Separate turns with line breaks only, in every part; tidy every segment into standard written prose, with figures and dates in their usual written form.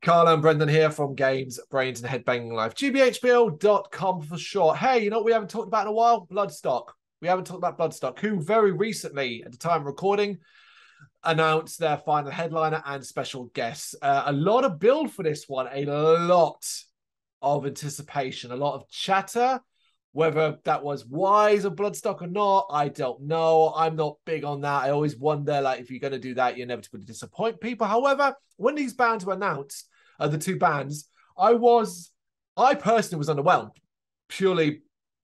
Carl and Brendan here from Games, Brains, and Head-Banging Life. gbhbl.com for short. Hey, you know what we haven't talked about in a while? Bloodstock. We haven't talked about Bloodstock, who very recently, at the time of recording, announced their final headliner and special guests. A lot of build for this one, a lot of anticipation, a lot of chatter. Whether that was wise of Bloodstock or not, I don't know. I'm not big on that. I always wonder, like, if you're going to do that, you're inevitably disappoint people. However, when these bands were announced, the two bands, I personally was underwhelmed. Purely,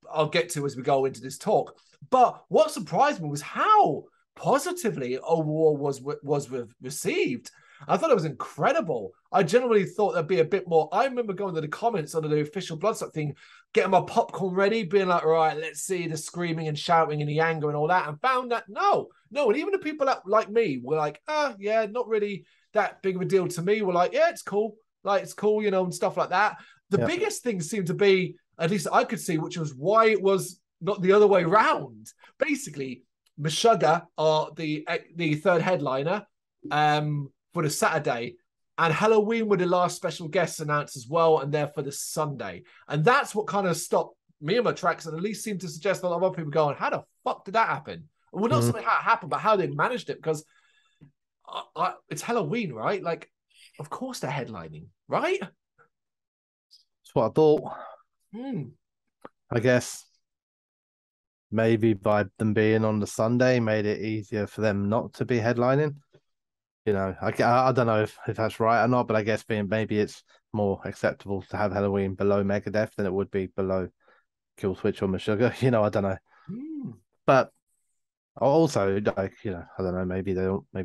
I'll get to as we go into this talk. But what surprised me was how positively Overall was received. I thought it was incredible. I generally thought there'd be a bit more. I remember going to the comments under the official Bloodstock thing, getting my popcorn ready, being like, all right, let's see the screaming and shouting and the anger and all that, and found that no. And even the people that, like me, were like, yeah, not really that big of a deal to me. Were like, yeah, it's cool. Like, it's cool, you know, and stuff like that. The biggest thing seemed to be, at least I could see, which was why it was not the other way around. Basically, Meshuggah are the third headliner for the Saturday, and Halloween were the last special guests announced as well, and they're for the Sunday. And that's what kind of stopped me in my tracks, and at least seemed to suggest a lot of other people going, how the fuck did that happen? Well, not something how it happened, but how they managed it, because it's Halloween, right? Like, of course they're headlining, right?
That's what I thought. I guess maybe by them being on the Sunday made it easier for them not to be headlining. You know, I don't know if that's right or not, but I guess maybe it's more acceptable to have Halloween below Megadeth than it would be below Killswitch or Meshuggah. You know, I don't know. But also, like, you know, I don't know. Maybe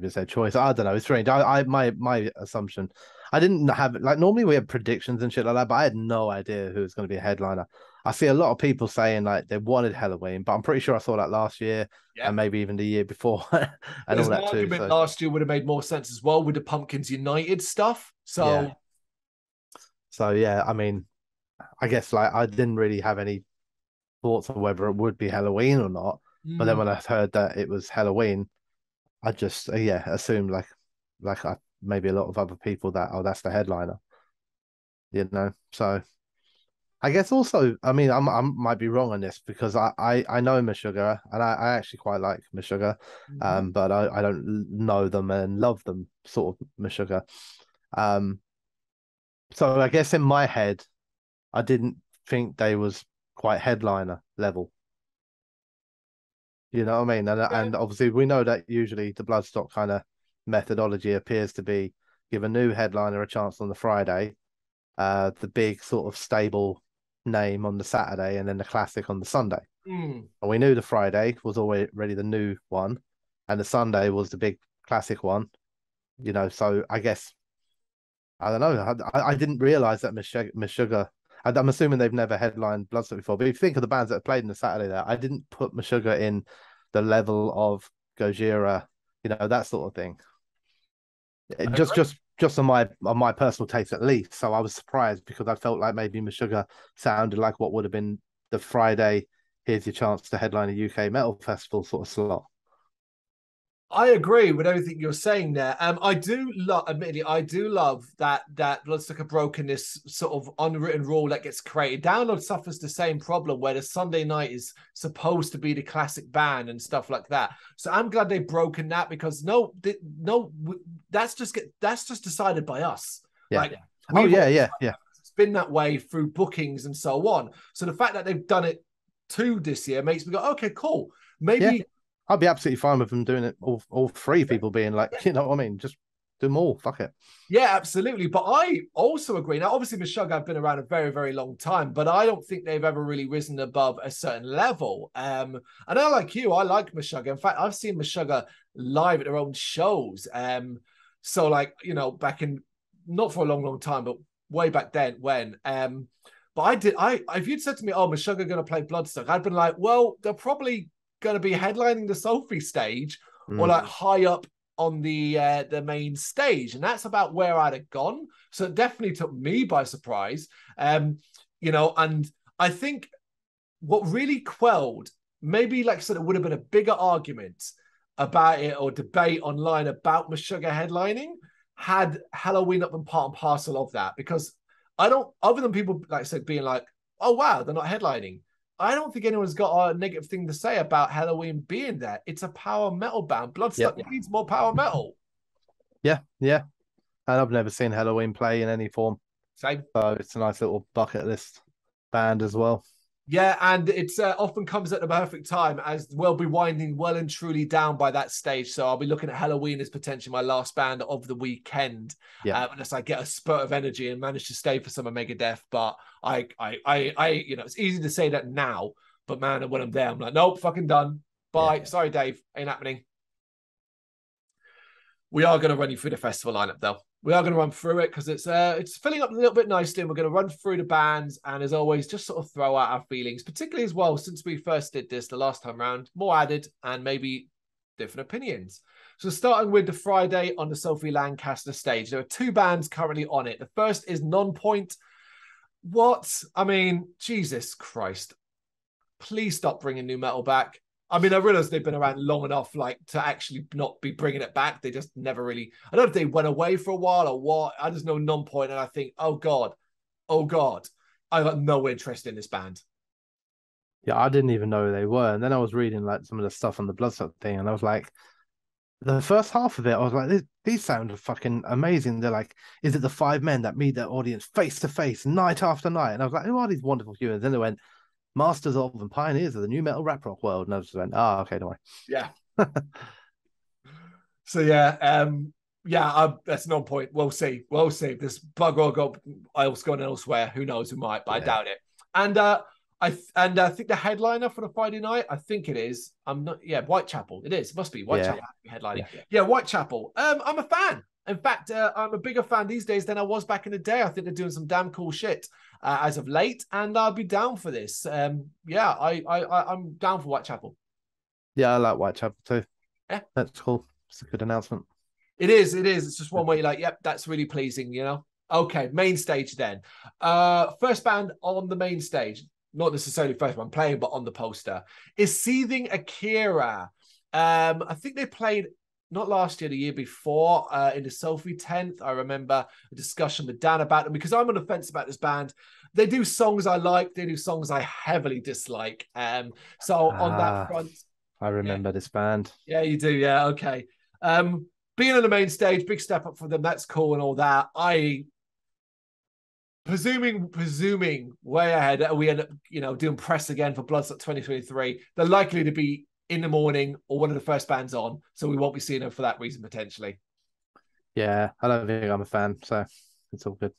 it's their choice. I don't know. It's strange. My assumption, I didn't have, like, normally we have predictions and shit like that, but I had no idea who was going to be a headliner. I see a lot of people saying like they wanted Halloween, but I'm pretty sure I saw that last year and maybe even the year before and
There's
all that
an
too.
argument last year would have made more sense as well with the Pumpkins United stuff. So
yeah, I mean, I guess like I didn't really have any thoughts on whether it would be Halloween or not. But then when I heard that it was Halloween, I just assumed like maybe a lot of other people that that's the headliner, you know. So I guess also, I mean, I might be wrong on this because I know Meshuggah and I actually quite like Meshuggah, but I don't know them and love them sort of Meshuggah. So I guess in my head, I didn't think they was quite headliner level. You know what I mean? And obviously we know that usually the Bloodstock kind of methodology appears to be give a new headliner a chance on the Friday, the big sort of stable name on the Saturday, and then the classic on the Sunday. And we knew the Friday was already the new one, and the Sunday was the big classic one. You know, so I guess I don't know. I didn't realize that Meshuggah. I'm assuming they've never headlined Bloodstock before, but if you think of the bands that have played in the Saturday there, I didn't put Meshuggah in the level of Gojira, you know, that sort of thing. Just on my personal taste at least. So I was surprised because I felt like maybe Meshuggah sounded like what would have been the Friday, here's your chance to headline a UK metal festival sort of slot.
I agree with everything you're saying there. I do love that Bloodstock have broken this sort of unwritten rule that gets created. Download suffers the same problem where the Sunday night is supposed to be the classic band and stuff like that. So I'm glad they've broken that because that's just decided by us.
Yeah.
Like, it's been that way through bookings and so on. So the fact that they've done it too this year makes me go, okay, cool. Maybe.
Yeah. I'd be absolutely fine with them doing it. All three people being like, you know what I mean? Just do them all. Fuck it.
Yeah, absolutely. But I also agree. Now, obviously, Meshuggah have been around a very, very long time, but I don't think they've ever really risen above a certain level. And I like you. I like Meshuggah. In fact, I've seen Meshuggah live at their own shows. So, like, you know, back in, not for a long, long time, but way back then when. But if you'd said to me, oh, Meshuggah going to play Bloodstock, I'd been like, well, they're probably going to be headlining the Sophie stage or like high up on the main stage, and that's about where I'd have gone. So it definitely took me by surprise. You know, and I think what really quelled, maybe like I said, it would have been a bigger argument about it or debate online about Meshuggah headlining, had Halloween up and part and parcel of that, because I don't, other than people like I said being like, oh wow, they're not headlining, I don't think anyone's got a negative thing to say about Halloween being there. It's a power metal band. Bloodstock needs more power metal.
Yeah, yeah. And I've never seen Halloween play in any form.
Same.
So it's a nice little bucket list band as well.
Yeah, and it's often comes at the perfect time, as we'll be winding well and truly down by that stage. So I'll be looking at Halloween as potentially my last band of the weekend, unless I get a spurt of energy and manage to stay for some of Megadeth. But I, you know, it's easy to say that now, but man, when I'm there, I'm like, nope, fucking done. Bye. Yeah. Sorry, Dave, ain't happening. We are going to run you through the festival lineup, though. We are going to run through it because it's filling up a little bit nicely, and we're going to run through the bands and, as always, just sort of throw out our feelings, particularly as well since we first did this the last time around, more added and maybe different opinions. So starting with the Friday on the Sophie Lancaster stage, there are 2 bands currently on it. The first is Nonpoint. What? I mean, Jesus Christ. Please stop bringing new metal back. I mean, I realize they've been around long enough, like, to actually not be bringing it back. They just never really, I don't know if they went away for a while or what. I just know Nonpoint, and I think, oh God, I got no interest in this band.
Yeah, I didn't even know who they were. And then I was reading like some of the stuff on the Bloodstock thing, and I was like, the first half of it, I was like, these sound fucking amazing. They're like, is it the 5 men that meet their audience face to face, night after night? And I was like, who are these wonderful humans? Then they went, masters of and pioneers of the new metal rap rock world. And I just went, okay, don't worry.
Yeah. So yeah, that's Nonpoint. We'll see. This bugger else going elsewhere. Who knows? Who might? But I doubt it. And I think the headliner for the Friday night, I think it is. I'm not. Yeah, Whitechapel. It is. It must be Whitechapel headlining. Yeah, Whitechapel. I'm a fan. In fact, I'm a bigger fan these days than I was back in the day. I think they're doing some damn cool shit as of late, and I'll be down for this. I'm down for Whitechapel.
Yeah, I like Whitechapel too.
Yeah,
that's cool. It's a good announcement.
It is. It's just one where you're like, yep, that's really pleasing, you know? Okay, main stage then. First band on the main stage, not necessarily first one playing, but on the poster, is Seething Akira. I think they played not last year, the year before, in the Sophie 10th. I remember a discussion with Dan about them, because I'm on the fence about this band. They do songs I like, they do songs I heavily dislike. So on that front,
I remember this band.
Yeah, you do. Yeah, okay. Being on the main stage, big step up for them. That's cool and all that. I presuming way ahead, we end up, doing press again for Bloodstock 2023. They're likely to be in the morning or one of the first bands on, so we won't be seeing them for that reason potentially.
Yeah, I don't think I'm a fan, so it's all good.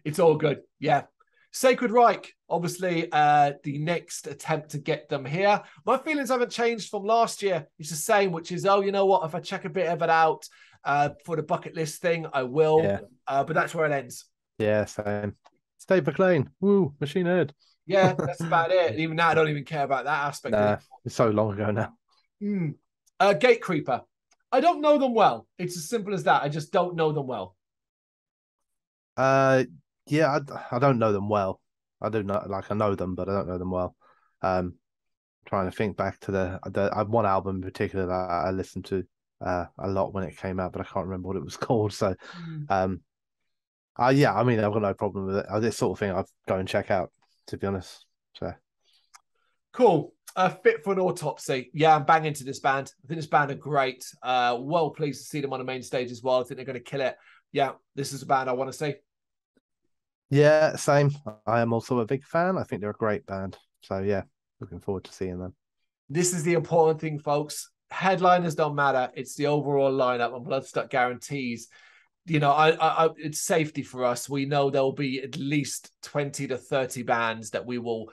It's all good. Yeah. Sacred Reich, obviously, the next attempt to get them here. My feelings haven't changed from last year. It's the same, which is, you know what? If I check a bit of it out for the bucket list thing, I will. Yeah. But that's where it ends.
Yeah, same. Stave McLean. Woo, Machine Head.
Yeah, that's about it. And even now, I don't even care about that aspect.
Nah, it's so long ago now.
Gatecreeper. I don't know them well. It's as simple as that. I just don't know them well.
Yeah, I don't know them well. I do not I know them, but I don't know them well. Trying to think back to the one album in particular that I listened to a lot when it came out, but I can't remember what it was called. So, yeah, I mean, I've got no problem with it. This sort of thing I'd go and check out, to be honest. So,
cool. Fit for an Autopsy. Yeah, I'm banging to this band. I think this band are great. Well pleased to see them on the main stage as well. I think they're going to kill it. Yeah, this is a band I want to see.
Yeah, same. I am also a big fan. I think they're a great band. So, yeah, looking forward to seeing them.
This is the important thing, folks. Headliners don't matter. It's the overall lineup, and Bloodstock guarantees. It's safety for us. We know there will be at least 20 to 30 bands that we will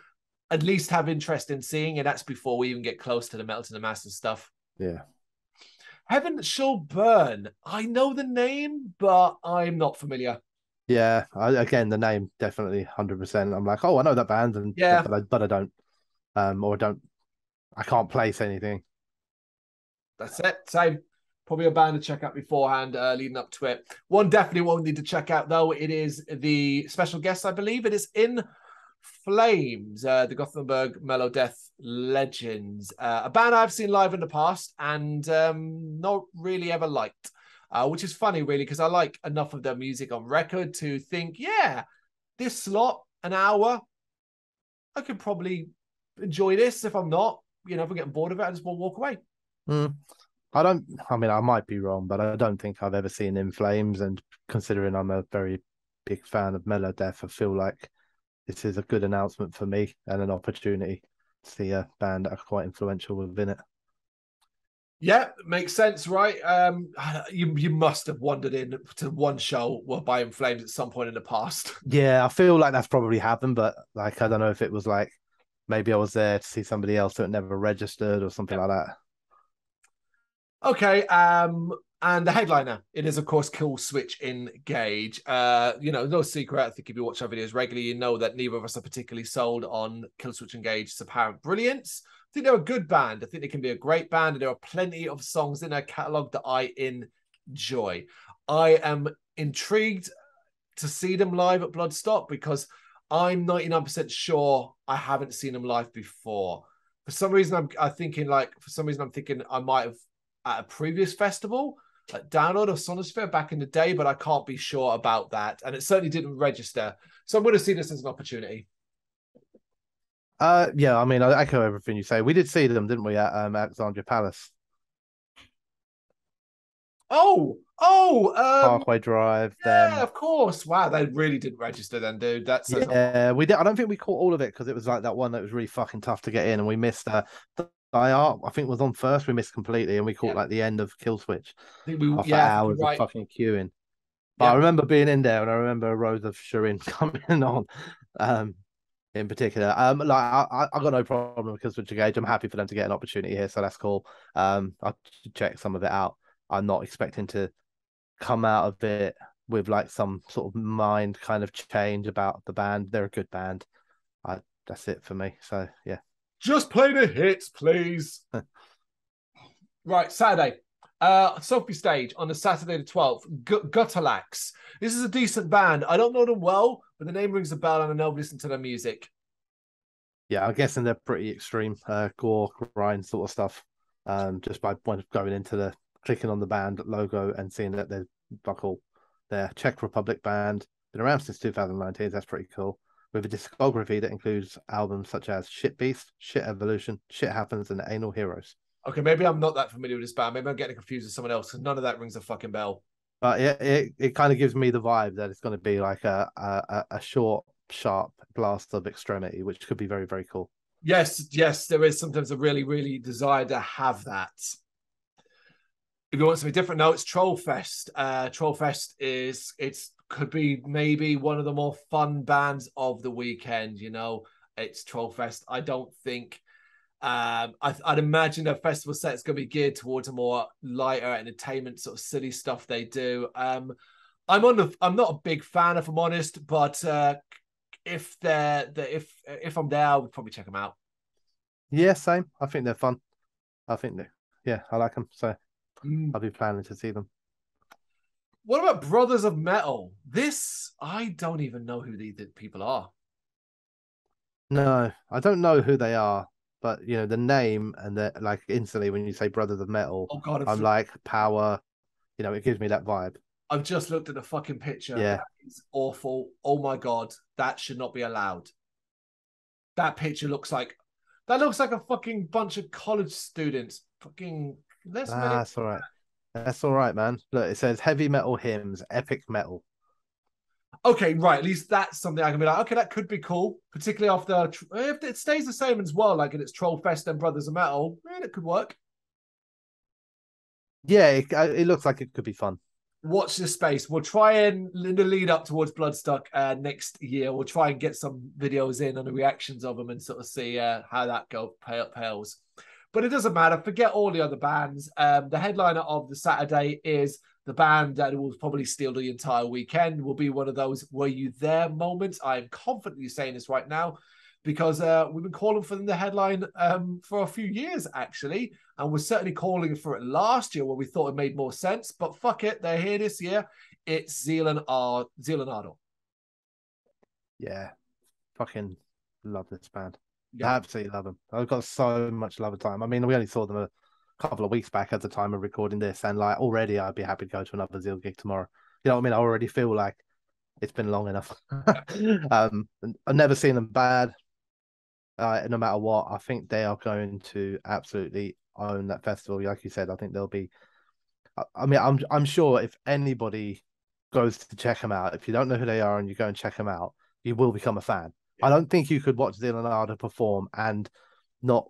at least have interest in seeing, and that's before we even get close to the Metal to the Masters stuff.
Yeah.
Heaven Shall Burn. I know the name, but I'm not familiar.
Yeah, again, the name definitely 100%. I'm like, oh, I know that band, and
yeah,
but I don't, I can't place anything.
That's it. Same. Probably a band to check out beforehand, leading up to it. One definitely won't need to check out though. It is the special guest, I believe. It is In Flames, the Gothenburg Melodeath Legends, a band I've seen live in the past and not really ever liked. which is funny, really, because I like enough of their music on record to think, yeah, this slot, an hour, I could probably enjoy this. If I'm not, if I'm getting bored of it, I just won't walk away.
I mean, I might be wrong, but I don't think I've ever seen In Flames. And considering I'm a very big fan of Melodeath, I feel like this is a good announcement for me and an opportunity to see a band that are quite influential within it.
Yeah, makes sense, right? You must have wandered in to one show by In Flames at some point in the past.
Yeah, I feel like that's probably happened, but like I don't know if it was like maybe I was there to see somebody else that never registered or something like that.
Okay, and the headliner, it is, of course, Kill Switch Engage. No secret. I think if you watch our videos regularly, you know that neither of us are particularly sold on Kill Switch Engage's apparent brilliance. I think they're a good band. I think they can be a great band, and there are plenty of songs in their catalogue that I enjoy. I am intrigued to see them live at Bloodstock because I'm 99% sure I haven't seen them live before. For some reason, I'm thinking I might have at a previous festival, like Download or Sonosphere back in the day, but I can't be sure about that. And it certainly didn't register. So I'm going to see this as an opportunity.
Yeah, I mean, I echo everything you say. We did see them, didn't we, at Alexandria Palace? Parkway Drive.
Yeah, of course. Wow, they really didn't register then, dude.
We did. I don't think we caught all of it because it was like that one that was really fucking tough to get in, and we missed. I think was on first. We missed completely, and we caught like the end of Kill Switch. After hours of fucking queuing. But I remember being in there, and I remember Rose of Shirin coming on. In particular, I got no problem with Kill Switch Engage. I'm happy for them to get an opportunity here, so that's cool. I'll check some of it out. I'm not expecting to come out of it with like some sort of mind kind of change about the band. They're a good band. That's it for me. So yeah.
Just play the hits, please. Right, Saturday. Sophie Stage on the Saturday the 12th. Gutterlax. This is a decent band. I don't know them well, but the name rings a bell and I know I've listened to their music.
Yeah, I'm guessing they're pretty extreme, gore, grind sort of stuff. Just by going into clicking on the band logo and seeing that they're buckle. They're Czech Republic band. Been around since 2019. That's pretty cool. With a discography that includes albums such as Shit Beast, Shit Evolution, Shit Happens, and Anal Heroes.
Okay, maybe I'm not that familiar with this band. Maybe I'm getting confused with someone else because none of that rings a fucking bell.
But it kind of gives me the vibe that it's going to be like a short, sharp blast of extremity, which could be very, very cool.
Yes, there is sometimes a really, really desire to have that. If you want something different, no, it's Trollfest. Trollfest could be maybe one of the more fun bands of the weekend. It's Trollfest. I don't think I'd imagine their festival set is going to be geared towards a more lighter entertainment sort of silly stuff they do. I'm not a big fan, if I'm honest, but if I'm there, I would probably check them out.
Yeah, same. I think they're fun. I like them. So I'll be planning to see them.
What about Brothers of Metal? This, I don't even know who the people are.
No, I don't know who they are, but the name and the like instantly when you say Brothers of Metal,
oh God,
I'm like power. It gives me that vibe.
I've just looked at the fucking picture.
Yeah,
that is awful. Oh my God, that should not be allowed. That picture looks like a fucking bunch of college students. Fucking.
That's all right. That's all right, man. Look, it says heavy metal hymns, epic metal.
Okay, right. At least that's something I can be like, okay, that could be cool. Particularly after if it stays the same as well, like it's Trollfest and Brothers of Metal, it could work.
Yeah, it looks like it could be fun.
Watch this space. We'll try and in the lead up towards Bloodstock next year. We'll try and get some videos in on the reactions of them and sort of see how that pales. But it doesn't matter. Forget all the other bands. The headliner of the Saturday is the band that will probably steal the entire weekend. Will be one of those "were you there" moments. I'm confidently saying this right now because we've been calling for them the headline for a few years, actually. And we're certainly calling for it last year where we thought it made more sense. But fuck it, they're here this year. It's Zealand.
Yeah, fucking love this band.
Yeah.
I absolutely love them. I've got so much love of time. I mean, we only saw them couple of weeks back at the time of recording this, and like already I'd be happy to go to another Zeal gig tomorrow. You know what I mean? I already feel like it's been long enough. I've never seen them bad. No matter what, I think they are going to absolutely own that festival. Like you said, I think they'll be. I mean, I'm sure if anybody goes to check them out, if you don't know who they are and you go and check them out, you will become a fan. Yeah. I don't think you could watch Leonardo perform and not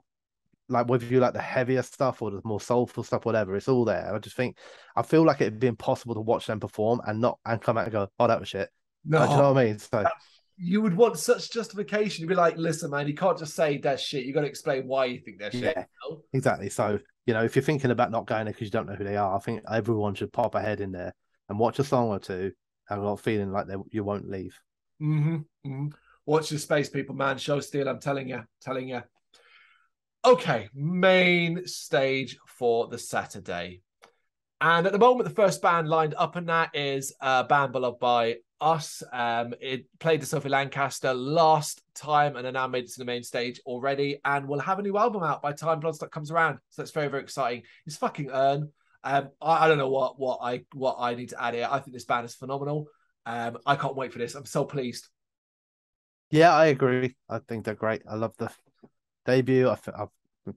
like, whether you like the heavier stuff or the more soulful stuff, whatever, it's all there. I feel like it'd be impossible to watch them perform and come out and go, oh, that was shit.
No,
like, do you know what I mean? So
you would want such justification. You'd be like, listen, man, you can't just say that shit. You got to explain why you think that shit.
Yeah, you know? Exactly. So, you know, if you're thinking about not going there because you don't know who they are, I think everyone should pop a head in there and watch a song or two. I've got a feeling like you won't leave.
Watch your space, people, man. Show steal, I'm telling you. Okay, main stage for the Saturday. And at the moment, the first band lined up in that is a band beloved by us. It played at Sophie Lancaster last time and are now made it to the main stage already. And we'll have a new album out by the time Bloodstock comes around. So that's very, very exciting. It's fucking Earn. I don't know what I need to add here. I think this band is phenomenal. I can't wait for this. I'm so pleased.
Yeah, I agree. I think they're great. I love the debut. I'm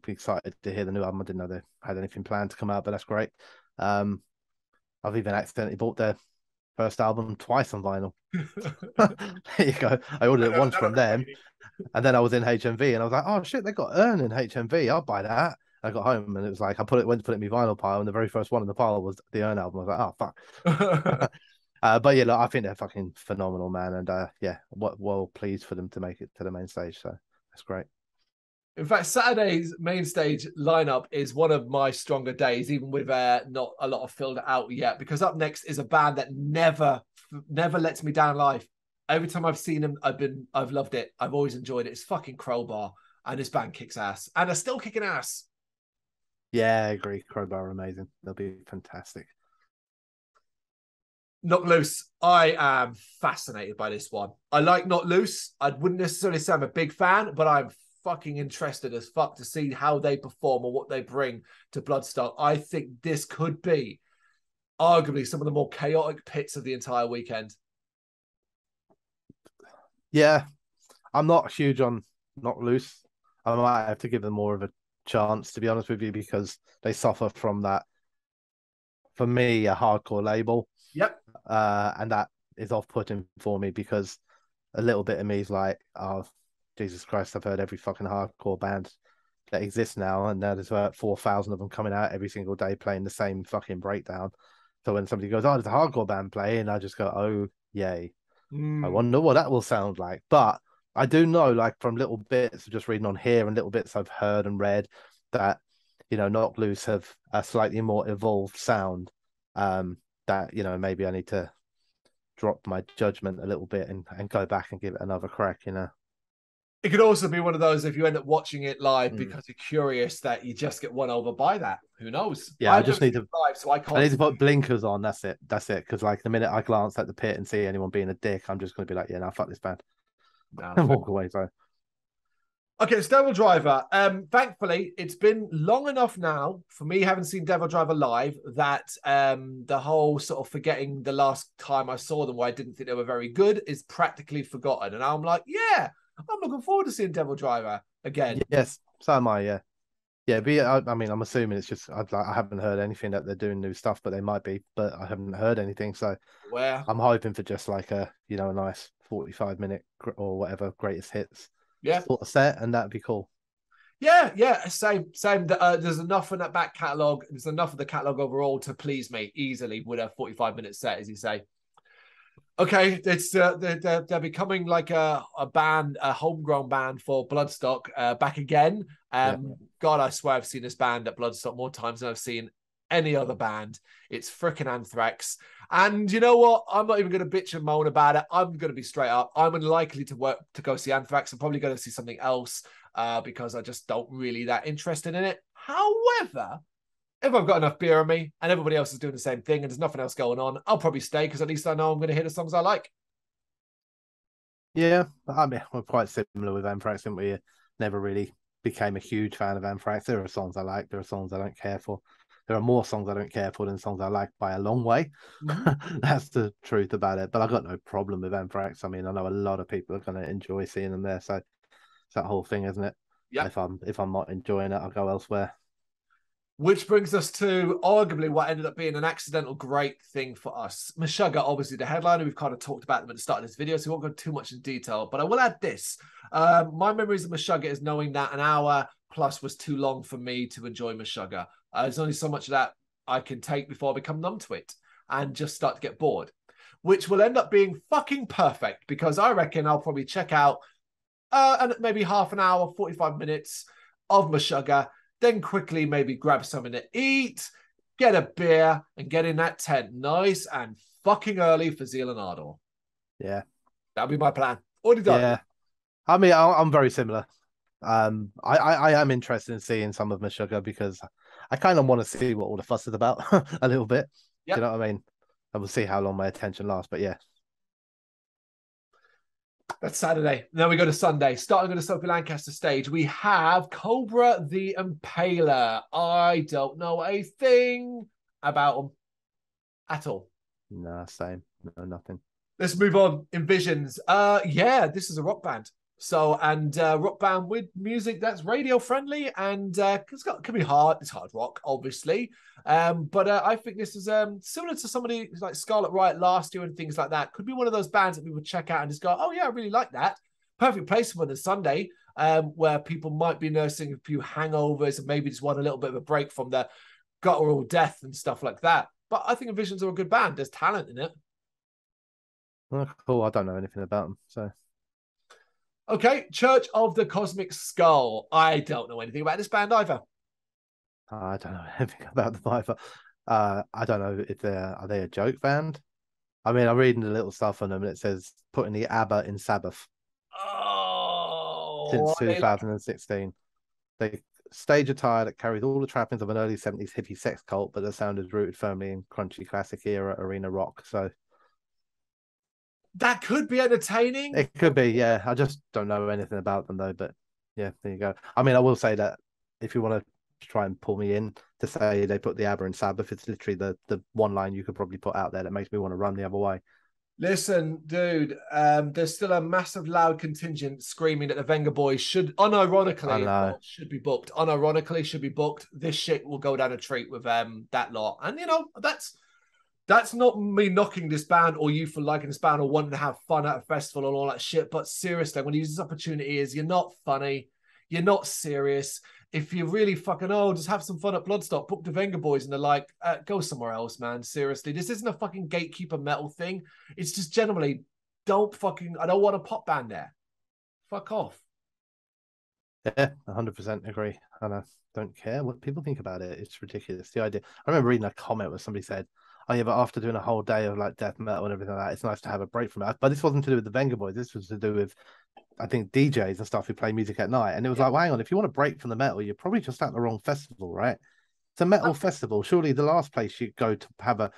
excited to hear the new album. I didn't know they had anything planned to come out, but that's great. I've even accidentally bought their first album twice on vinyl. There you go. I ordered it once from them, and then I was in HMV, and I was like, "Oh shit, they got Earn in HMV. I'll buy that." I got home, and it was like went to put it in my vinyl pile, and the very first one in the pile was the Earn album. I was like, "Oh fuck." But yeah, look, I think they're fucking phenomenal, man, and yeah, well pleased for them to make it to the main stage. So that's great.
In fact, Saturday's main stage lineup is one of my stronger days, even with not a lot of filled out yet, because up next is a band that never lets me down live. Every time I've seen them, I've loved it. I've always enjoyed it. It's fucking Crowbar, and this band kicks ass, and they're still kicking ass.
Yeah, I agree. Crowbar are amazing. They'll be fantastic.
Knock Loose. I am fascinated by this one. I like Knock Loose. I wouldn't necessarily say I'm a big fan, but I'm fucking interested as fuck to see how they perform or what they bring to Bloodstock. I think this could be arguably some of the more chaotic pits of the entire weekend.
Yeah, I'm not huge on Knock Loose. I might have to give them more of a chance, to be honest with you, because they suffer from that, for me, a hardcore label.
Yep.
And that is off-putting for me, because a little bit of me is like, oh, Jesus Christ, I've heard every fucking hardcore band that exists now, and now there's about 4,000 of them coming out every single day playing the same fucking breakdown. So when somebody goes, oh, there's a hardcore band playing, I just go, oh, yay. I wonder what that will sound like. But I do know, like, from little bits of just reading on here and little bits I've heard and read, that, you know, Knock Loose have a slightly more evolved sound. That, you know, maybe I need to drop my judgment a little bit and go back and give it another crack, you know.
It could also be one of those, if you end up watching it live because you're curious, that you just get won over by that. Who knows?
Yeah, I just need to
live, so I
need to put blinkers on. That's it. Because like the minute I glance at the pit and see anyone being a dick, I'm just going to be like, yeah, no, fuck this band. And walk away. So.
Okay, it's Devil Driver. Thankfully, it's been long enough now for me, having seen Devil Driver live, that the whole sort of forgetting the last time I saw them where I didn't think they were very good is practically forgotten. And I'm like, yeah, I'm looking forward to seeing Devil Driver again.
Yes, so am I, yeah. Yeah, but I mean, I'm assuming it's just, I haven't heard anything that they're doing new stuff, but they might be, but I haven't heard anything. So I'm hoping for just like a nice 45-minute or whatever greatest hits sort of set, and that'd be cool.
Yeah, same. There's enough in that back catalogue. There's enough of the catalogue overall to please me easily with a 45-minute set, as you say. Okay, it's they're becoming like a band, a homegrown band for Bloodstock back again. God, I swear I've seen this band at Bloodstock more times than I've seen any other band. It's freaking Anthrax. And you know what? I'm not even going to bitch and moan about it. I'm going to be straight up. I'm unlikely to go see Anthrax. I'm probably going to see something else because I just don't really that interested in it. However, if I've got enough beer on me and everybody else is doing the same thing and there's nothing else going on, I'll probably stay because at least I know I'm going to hear the songs I like.
Yeah, I mean, we're quite similar with Anthrax, aren't we? Never really became a huge fan of Anthrax. There are songs I like, there are songs I don't care for. There are more songs I don't care for than songs I like by a long way. That's the truth about it. But I've got no problem with Anthrax. I mean, I know a lot of people are going to enjoy seeing them there. So it's that whole thing, isn't it?
Yeah.
If I'm not enjoying it, I'll go elsewhere.
Which brings us to arguably what ended up being an accidental great thing for us. Meshuggah, obviously the headliner. We've kind of talked about them at the start of this video, so we won't go too much in detail. But I will add this. My memories of Meshuggah is knowing that an hour plus was too long for me to enjoy Meshuggah. There's only so much of that I can take before I become numb to it and just start to get bored, which will end up being fucking perfect because I reckon I'll probably check out and maybe half an hour, 45 minutes of Meshuggah, then quickly maybe grab something to eat, get a beer, and get in that tent nice and fucking early for Zeal and Ardor.
Yeah.
That'll be my plan. Already done.
Yeah. I mean, I'm very similar. I am interested in seeing some of Meshuggah because I kind of want to see what all the fuss is about a little bit. Yep. Do you know what I mean? And we'll see how long my attention lasts. But yeah.
That's Saturday. Then we go to Sunday. Starting on the Sophie Lancaster stage, we have Cobra the Impaler. I don't know a thing about them at all.
No, same. No, nothing.
Let's move on. Envisions. Yeah, this is a rock band. So, and rock band with music that's radio friendly and can be hard. It's hard rock, obviously. But I think this is similar to somebody like Scarlet Riot last year and things like that. Could be one of those bands that we would check out and just go, oh yeah, I really like that. Perfect place for the Sunday, where people might be nursing a few hangovers and maybe just want a little bit of a break from the guttural death and stuff like that. But I think Envisions are a good band. There's talent in it.
Oh, cool. I don't know anything about them, so.
Okay, Church of the Cosmic Skull. I don't know anything about this band either.
I don't know anything about them either. I don't know if are they a joke band? I mean, I'm reading the little stuff on them and it says putting the ABBA in Sabbath.
Oh,
since 2016. They stage attire that carries all the trappings of an early 70s hippie sex cult, but the sound is rooted firmly in crunchy classic era arena rock. So
that could be entertaining.
It could be, yeah. I just don't know anything about them though. But yeah, there you go. I mean, I will say that if you want to try and pull me in to say they put the ABBA in Sabbath, it's literally the one line you could probably put out there that makes me want to run the other way.
Listen, dude, there's still a massive loud contingent screaming that the Venga Boys should unironically should be booked. Unironically should be booked. This shit will go down a treat with that lot. And you know, that's not me knocking this band or you for liking this band or wanting to have fun at a festival and all that shit. But seriously, when you use this opportunity is you're not funny, you're not serious. If you're really fucking, just have some fun at Bloodstock, book the Venga Boys, and they're like, go somewhere else, man. Seriously, this isn't a fucking gatekeeper metal thing. It's just generally, I don't want a pop band there. Fuck off.
Yeah, 100% agree. And I don't care what people think about it. It's ridiculous. The idea. I remember reading a comment where somebody said, oh yeah, but after doing a whole day of like death metal and everything like that, it's nice to have a break from it. But this wasn't to do with the Venga Boys. This was to do with, I think, DJs and stuff who play music at night. And it was like, well, hang on, if you want a break from the metal, you're probably just at the wrong festival, right? It's a metal festival. Surely the last place you go to have a,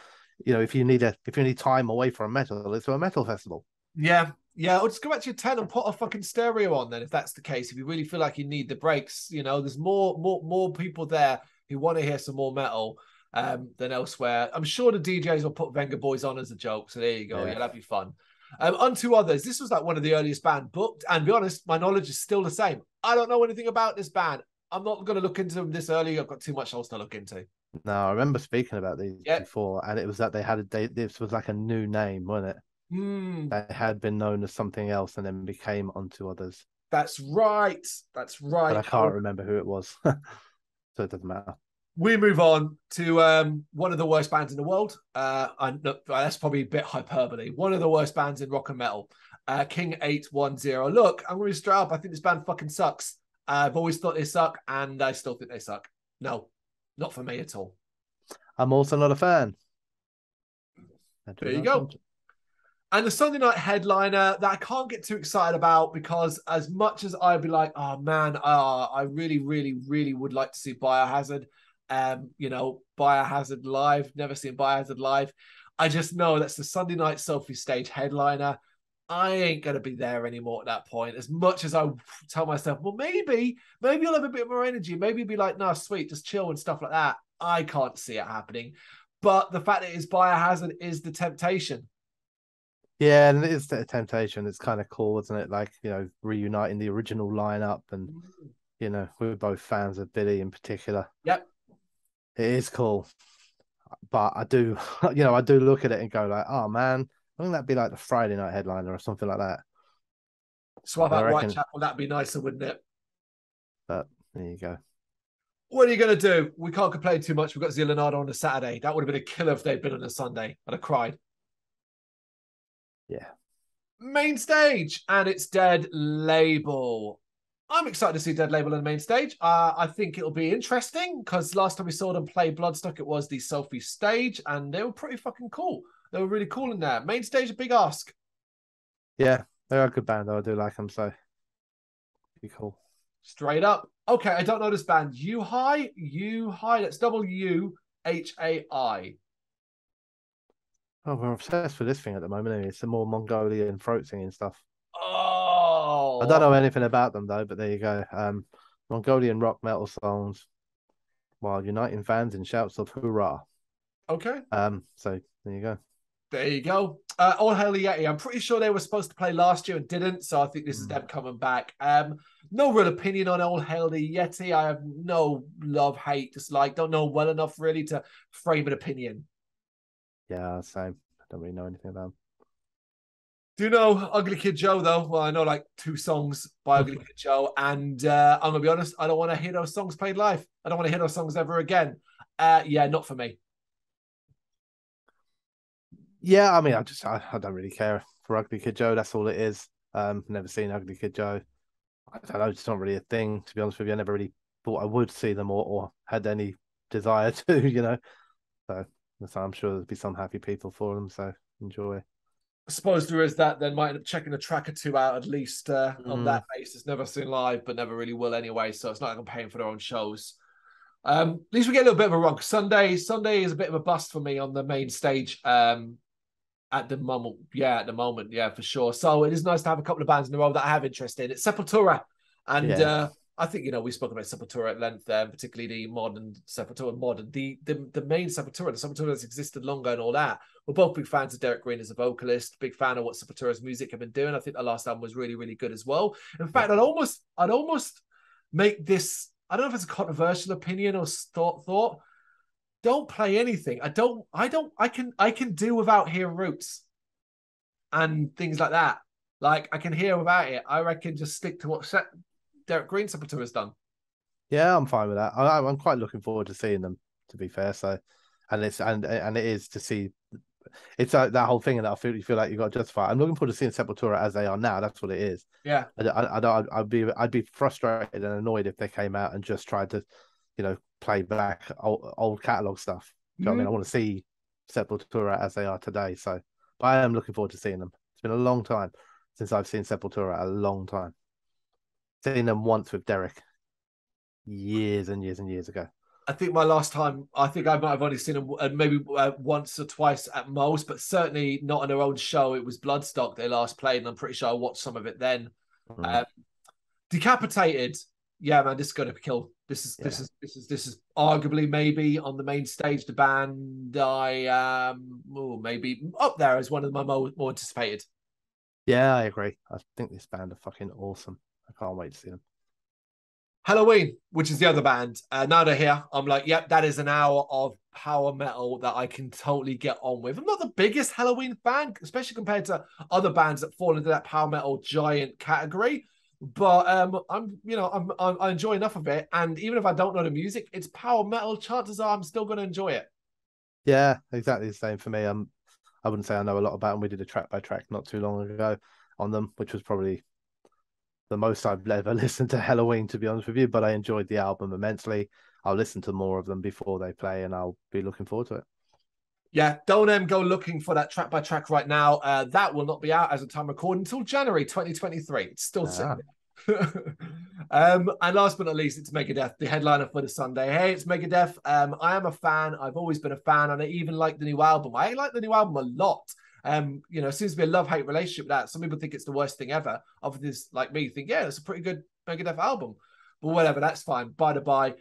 if you need time away from metal, it's a metal festival.
Yeah. Yeah, or just go back to your tent and put a fucking stereo on then, if that's the case. If you really feel like you need the breaks, there's more people there who want to hear some more metal than elsewhere. I'm sure the DJs will put Venga Boys on as a joke. So there you go. Yeah, that'd be fun. On to others. This was like one of the earliest band booked. And to be honest, my knowledge is still the same. I don't know anything about this band. I'm not going to look into them this early. I've got too much else to look into.
No, I remember speaking about these before, and it was that this was like a new name, wasn't it? They had been known as something else and then became onto others.
That's right. That's right.
But I can't remember who it was. So it doesn't matter.
We move on to one of the worst bands in the world. That's probably a bit hyperbole. One of the worst bands in rock and metal. King 810. Look, I'm going to be straight up. I think this band fucking sucks. I've always thought they suck, and I still think they suck. No, not for me at all.
I'm also not a fan.
There you go. And the Sunday night headliner that I can't get too excited about because as much as I'd be like, oh man, I really, really, really would like to see Biohazard. Biohazard live. Never seen Biohazard live. I just know that's the Sunday night Sophie stage headliner. I ain't going to be there anymore at that point. As much as I tell myself, well, maybe you'll have a bit more energy. Maybe you'll be like, no, sweet, just chill and stuff like that. I can't see it happening. But the fact that it's Biohazard is the temptation.
Yeah, and it is a temptation. It's kind of cool, isn't it? Like, reuniting the original lineup, and we're both fans of Billy in particular.
Yep.
It is cool. But I do, I do look at it and go like, oh man, I think that'd be like the Friday night headliner or something like that.
Swap out Whitechapel, that'd be nicer, wouldn't it?
But there you go.
What are you going to do? We can't complain too much. We've got Zielinado on a Saturday. That would have been a killer if they'd been on a Sunday. I'd have cried.
Yeah.
Main stage, and it's Dead Label. I'm excited to see Dead Label on the main stage. I think it'll be interesting because last time we saw them play Bloodstock, it was the selfie stage, and they were pretty fucking cool. They were really cool in there. Main stage, a big ask.
Yeah, they're a good band, though. I do like them, so be cool.
Straight up. Okay, I don't know this band. U-Hai? That's W-U-H-A-I.
Oh, we're obsessed with this thing at the moment. Anyway. It's some more Mongolian throat singing stuff.
Oh.
I don't know anything about them, though, but there you go. Mongolian rock metal songs while uniting fans in shouts of hurrah.
Okay.
So there you go.
There you go. All Hail the Yeti. I'm pretty sure they were supposed to play last year and didn't, so I think this is them coming back. No real opinion on All Hail the Yeti. I have no love, hate, dislike. Don't know well enough really to frame an opinion.
Yeah, same. I don't really know anything about them.
Do you know Ugly Kid Joe, though? Well, I know like 2 songs by Ugly Kid Joe, and I'm going to be honest, I don't want to hear those songs played live. I don't want to hear those songs ever again. Yeah, not for me.
Yeah, I mean, I don't really care for Ugly Kid Joe. That's all it is. Never seen Ugly Kid Joe. I don't know. It's not really a thing, to be honest with you. I never really thought I would see them or had any desire to, So I'm sure there'll be some happy people for them. So enjoy.
I suppose there is that. Then might end up checking a track or 2 out at least on that basis. Never seen live, but never really will anyway. So it's not like I'm paying for their own shows. At least we get a little bit of a run. Sunday is a bit of a bust for me on the main stage. At the moment, yeah, for sure. So it is nice to have a couple of bands in a row that I have interest in. It's Sepultura, and I think we spoke about Sepultura at length, particularly the modern Sepultura, the main Sepultura, the Sepultura that's existed longer and all that. We're both big fans of Derek Green as a vocalist, big fan of what Sepultura's music have been doing. I think the last album was really, really good as well. In fact, I'd almost make this. I don't know if it's a controversial opinion or thought. Don't play anything. I can do without hearing Roots and things like that. Like I can hear without it. I reckon just stick to what Derek Green Sepultura has done.
Yeah, I'm fine with that. I'm quite looking forward to seeing them, to be fair. So, and it is to see. It's that whole thing, and I feel you feel like you got to justify. I'm looking forward to seeing Sepultura as they are now. That's what it is.
Yeah.
I'd be frustrated and annoyed if they came out and just tried to, play back old catalog stuff. Do you know what I mean? I want to see Sepultura as they are today. So, but I am looking forward to seeing them. It's been a long time since I've seen Sepultura. A long time. Seen them once with Derek, years and years and years ago.
I think my last time, I think I might have only seen them maybe once or twice at most, but certainly not on their own show. It was Bloodstock they last played, and I'm pretty sure I watched some of it then. Decapitated. Yeah, man, this is going to kill. This is arguably maybe on the main stage the band I maybe up there as one of my more anticipated.
Yeah, I agree. I think this band are fucking awesome. I can't wait to see them.
Halloween, which is the other band. Now they're here. I'm like, yep, that is an hour of power metal that I can totally get on with. I'm not the biggest Halloween fan, especially compared to other bands that fall into that power metal giant category. But I enjoy enough of it, and even if I don't know the music, it's power metal. Chances are I'm still going to enjoy it.
Yeah, exactly the same for me. I wouldn't say I know a lot about them. We did a track by track not too long ago on them, which was probably the most I've ever listened to Halloween, to be honest with you. But I enjoyed the album immensely. I'll listen to more of them before they play, and I'll be looking forward to it.
Yeah, don't go looking for that track by track right now. That will not be out as a time recording until January 2023. It's still sitting there. And last but not least, it's Megadeth, the headliner for the Sunday. Hey, it's Megadeth. I am a fan. I've always been a fan, and I even like the new album. I like the new album a lot. You know, it seems to be a love-hate relationship with that. Some people think it's the worst thing ever. Others, like me, think, yeah, it's a pretty good Megadeth album. But whatever, that's fine. By the by.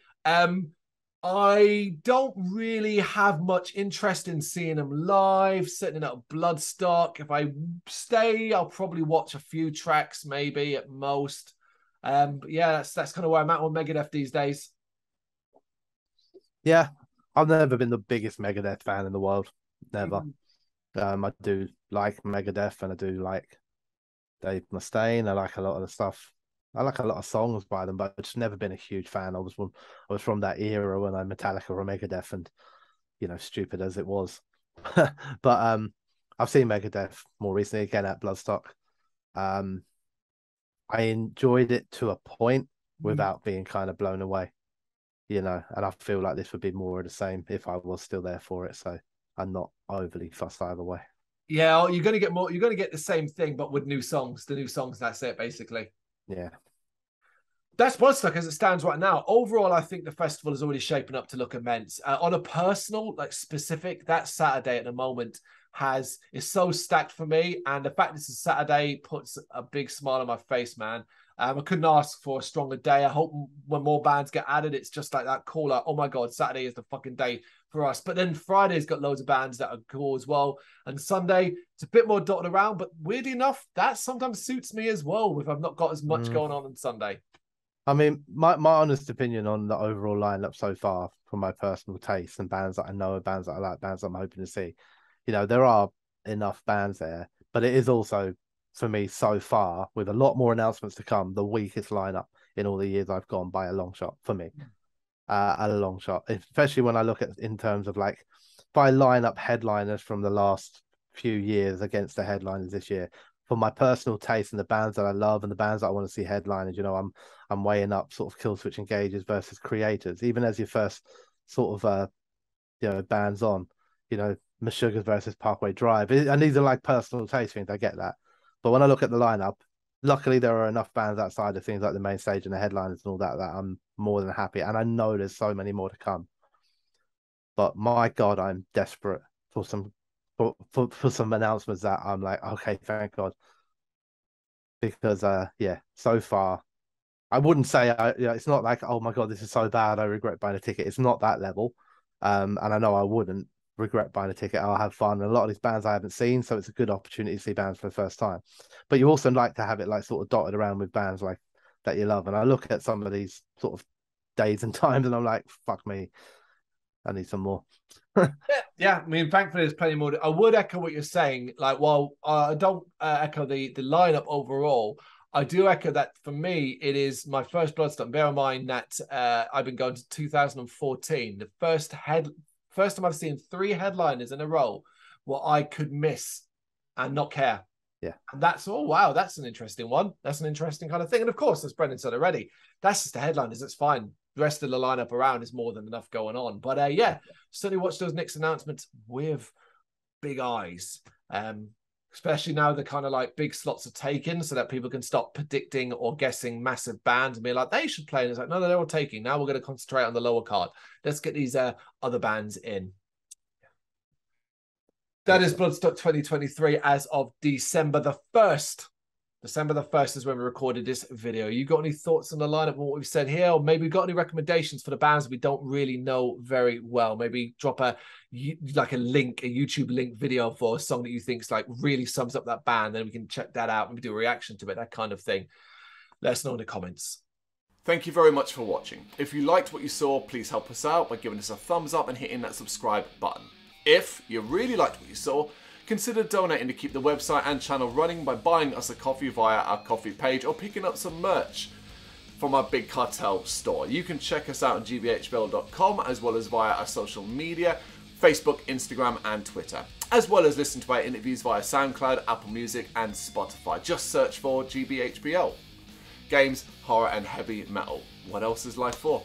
I don't really have much interest in seeing them live, setting up Bloodstock. If I stay, I'll probably watch a few tracks, maybe at most. But yeah, that's kind of where I'm at on Megadeth these days.
Yeah, I've never been the biggest Megadeth fan in the world. Never. I do like Megadeth, and I do like Dave Mustaine. I like a lot of the stuff. I like a lot of songs by them, but I've just never been a huge fan. I was from that era when I Metallica or Megadeth, and you know, stupid as it was. But I've seen Megadeth more recently again at Bloodstock. I enjoyed it to a point without being kind of blown away, you know, and I feel like this would be more of the same if I was still there for it. So I'm not overly fussed either way.
Yeah, you're going to get more. You're going to get the same thing, but with new songs. The new songs, that's it, basically.
Yeah.
That's Bloodstock as it stands right now. Overall, I think the festival is already shaping up to look immense. On a personal, like specific, that Saturday at the moment is so stacked for me. And the fact this is Saturday puts a big smile on my face, man. I couldn't ask for a stronger day. I hope when more bands get added, it's just like that call out. Oh my God, Saturday is the fucking day for us. But then Friday's got loads of bands that are cool as well. And Sunday, it's a bit more dotted around. But weirdly enough, that sometimes suits me as well if I've not got as much going on Sunday.
I mean, my honest opinion on the overall lineup so far, from my personal taste and bands that I know, bands that I like, bands I'm hoping to see, you know, there are enough bands there, but it is also, for me, so far, with a lot more announcements to come, the weakest lineup in all the years I've gone by a long shot for me. A long shot, especially when I look at in terms of like, if I line up headliners from the last few years against the headliners this year, for my personal taste and the bands that I love and the bands that I want to see headliners, you know, I'm weighing up sort of Killswitch Engages versus Creators, even as your first sort of you know, bands on, you know, Meshuggah versus Parkway Drive. And these are like personal taste things, I get that. But when I look at the lineup, luckily there are enough bands outside of things like the main stage and the headliners and all that I'm more than happy. And I know there's so many more to come. But my God, I'm desperate for some for some announcements that I'm like, okay, thank God. Because yeah, so far I wouldn't say you know, it's not like, oh my God, this is so bad, I regret buying a ticket. It's not that level. And I know I wouldn't regret buying a ticket. I'll have fun. And a lot of these bands I haven't seen, so it's a good opportunity to see bands for the first time. But you also like to have it like sort of dotted around with bands like that you love. And I look at some of these sort of days and times and I'm like, fuck me, I need some more.
Yeah, I mean, thankfully there's plenty more. I would echo what you're saying. Like, while I don't echo the lineup overall, I do echo that for me, it is my first Bloodstock. Bear in mind that I've been going to 2014. The first time I've seen 3 headliners in a row what I could miss and not care.
Yeah.
And that's, oh, wow, that's an interesting one. That's an interesting kind of thing. And of course, as Brendan said already, that's just the headliners. It's fine. The rest of the lineup around is more than enough going on. But yeah, certainly watch those next announcements with big eyes. Especially now the kind of like big slots are taken so that people can stop predicting or guessing massive bands and be like, they should play. And it's like, no, they're all taking. Now we're going to concentrate on the lower card. Let's get these other bands in. That is Bloodstock 2023 as of December the 1st. December the 1st is when we recorded this video. You got any thoughts on the lineup and what we've said here? Or maybe got any recommendations for the bands we don't really know very well? Maybe drop a YouTube link video for a song that you think like really sums up that band. Then we can check that out and do a reaction to it, that kind of thing. Let us know in the comments.
Thank you very much for watching. If you liked what you saw, please help us out by giving us a thumbs up and hitting that subscribe button. If you really liked what you saw, consider donating to keep the website and channel running by buying us a coffee via our coffee page or picking up some merch from our Big Cartel store. You can check us out on gbhbl.com as well as via our social media, Facebook, Instagram and Twitter, as well as listen to our interviews via SoundCloud, Apple Music and Spotify. Just search for GBHBL. Games, horror and heavy metal. What else is life for?